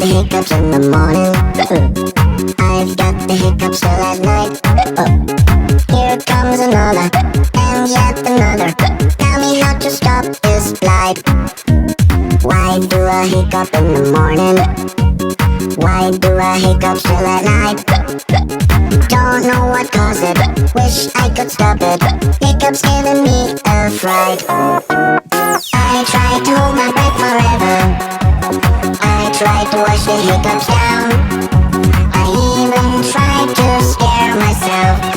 the hiccups in the morning. I've got the hiccups till at night. Here comes another, and yet another. Tell me how to stop this light. Why do I hiccup in the morning? Why do I hiccup till at night? Don't know what caused it. Wish I could stop it. Hiccups giving me a fright. I tried to hold my breath forever. I tried to wash the hiccups down. I even tried to scare myself.